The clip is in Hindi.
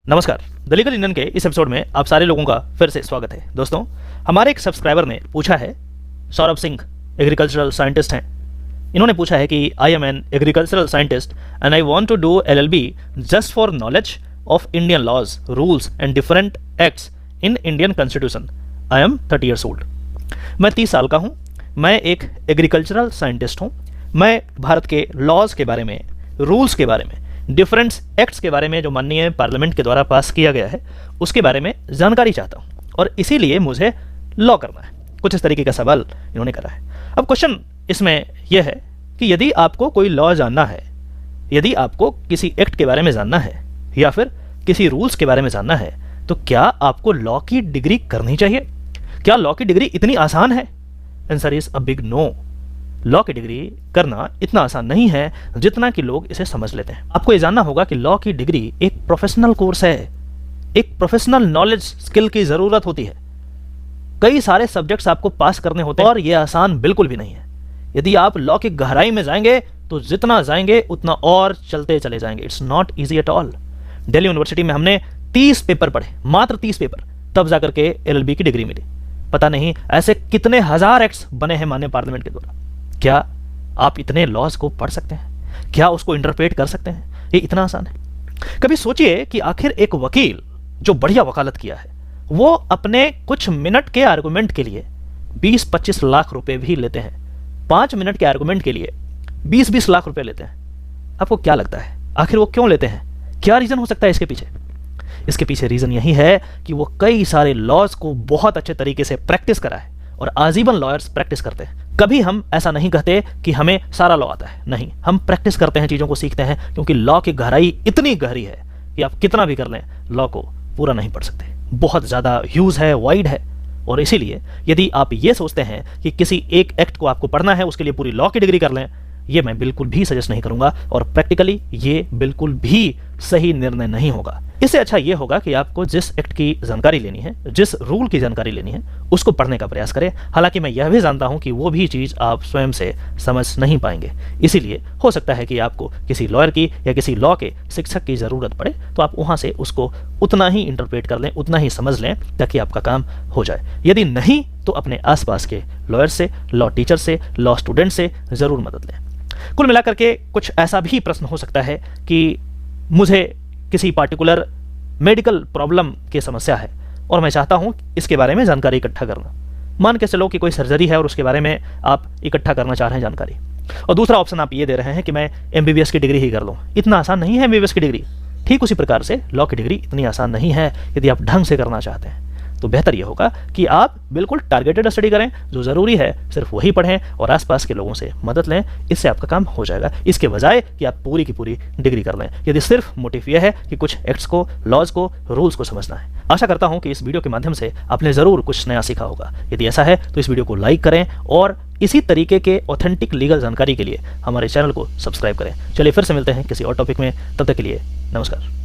नमस्कार। द लीगल इंडियन के इस एपिसोड में आप सारे लोगों का फिर से स्वागत है। दोस्तों, हमारे एक सब्सक्राइबर ने पूछा है, सौरभ सिंह एग्रीकल्चरल साइंटिस्ट हैं। इन्होंने पूछा है कि I am an agricultural scientist and I want to do LLB just for knowledge of Indian laws, rules and different acts in Indian constitution. I am 30 years old. मैं 30 साल का हूँ। मैं एक एग्रीकल्चरल साइंटिस्ट हूँ। मैं भारत के लॉज के बारे में, रूल्स के बारे में, डिफरेंट एक्ट्स के बारे में जो माननीय पार्लियामेंट के द्वारा पास किया गया है उसके बारे में जानकारी चाहता हूँ और इसीलिए मुझे लॉ करना है। कुछ इस तरीके का सवाल इन्होंने करा है। अब क्वेश्चन इसमें यह है कि यदि आपको कोई लॉ जानना है, यदि आपको किसी एक्ट के बारे में जानना है या फिर किसी रूल्स के बारे में जानना है, तो क्या आपको लॉ की डिग्री करनी चाहिए? क्या लॉ की डिग्री इतनी आसान है? Answer is a big no. Law की डिग्री करना इतना आसान नहीं है जितना कि लोग इसे समझ लेते हैं। आपको ये जानना होगा कि लॉ की डिग्री एक प्रोफेशनल कोर्स है। एक प्रोफेशनल नॉलेज स्किल की जरूरत होती है। कई सारे सब्जेक्ट्स आपको पास करने होते हैं और ये आसान बिल्कुल भी नहीं है। यदि आप लॉ की गहराई में जाएंगे तो जितना जाएंगे उतना और चलते चले जाएंगे। It's not easy at all. Delhi university में हमने 30 पेपर पढ़े, मात्र 30 पेपर, तब जाकर के LLB की डिग्री मिली। पता नहीं ऐसे कितने हजार एक्ट्स बने हैं माननीय पार्लियामेंट के द्वारा। क्या आप इतने लॉज को पढ़ सकते हैं? क्या उसको इंटरप्रेट कर सकते हैं? ये इतना आसान है? कभी सोचिए कि आखिर एक वकील जो बढ़िया वकालत किया है वो अपने कुछ मिनट के आर्गुमेंट के लिए 20-25 लाख रुपए भी लेते हैं। 5 मिनट के आर्गुमेंट के लिए 20-20 लाख रुपए लेते हैं। आपको क्या लगता है आखिर वो क्यों लेते हैं? क्या रीजन हो सकता है इसके पीछे? इसके पीछे रीजन यही है कि वो कई सारे लॉज को बहुत अच्छे तरीके से प्रैक्टिस करा है और आजीवन लॉयर्स प्रैक्टिस करते हैं। कभी हम ऐसा नहीं कहते कि हमें सारा लॉ आता है, नहीं, हम प्रैक्टिस करते हैं, चीजों को सीखते हैं, क्योंकि लॉ की गहराई इतनी गहरी है कि आप कितना भी कर लें लॉ को पूरा नहीं पढ़ सकते। बहुत ज्यादा ह्यूज है, वाइड है। और इसीलिए यदि आप ये सोचते हैं कि किसी एक एक्ट को आपको पढ़ना है उसके लिए पूरी लॉ की डिग्री कर लें, ये मैं बिल्कुल भी सजेस्ट नहीं करूंगा और प्रैक्टिकली ये बिल्कुल भी सही निर्णय नहीं होगा। इससे अच्छा ये होगा कि आपको जिस एक्ट की जानकारी लेनी है, जिस रूल की जानकारी लेनी है, उसको पढ़ने का प्रयास करें। हालांकि मैं यह भी जानता हूं कि वो भी चीज आप स्वयं से समझ नहीं पाएंगे। इसीलिए हो सकता है कि आपको किसी लॉयर की या किसी लॉ के शिक्षक की जरूरत पड़े, तो आप वहां से उसको उतना ही इंटरप्रेट कर लें, उतना ही समझ लें, ताकि आपका काम हो जाए। यदि नहीं तो अपने आसपास के लॉयर से, लॉ टीचर से, लॉ स्टूडेंट से जरूर मदद लें। कुल मिलाकर के कुछ ऐसा भी प्रश्न हो सकता है कि मुझे किसी पार्टिकुलर मेडिकल प्रॉब्लम की समस्या है और मैं चाहता हूं इसके बारे में जानकारी इकट्ठा करना। मान के चलो कि कोई सर्जरी है और उसके बारे में आप इकट्ठा करना चाह रहे हैं जानकारी, और दूसरा ऑप्शन आप ये दे रहे हैं कि मैं MBBS की डिग्री ही कर लूं। इतना आसान नहीं है MBBS की डिग्री। ठीक उसी प्रकार से लॉ की डिग्री इतनी आसान नहीं है। यदि आप ढंग से करना चाहते हैं तो बेहतर यह होगा कि आप बिल्कुल टारगेटेड स्टडी करें, जो जरूरी है सिर्फ वही पढ़ें और आसपास के लोगों से मदद लें। इससे आपका काम हो जाएगा, इसके बजाय कि आप पूरी की पूरी डिग्री कर लें, यदि सिर्फ मोटिव यह है कि कुछ एक्ट्स को, लॉज को, रूल्स को समझना है। आशा करता हूं कि इस वीडियो के माध्यम से आपने जरूर कुछ नया सीखा होगा। यदि ऐसा है तो इस वीडियो को लाइक करें और इसी तरीके के ऑथेंटिक लीगल जानकारी के लिए हमारे चैनल को सब्सक्राइब करें। चलिए फिर से मिलते हैं किसी और टॉपिक में। तब तक के लिए नमस्कार।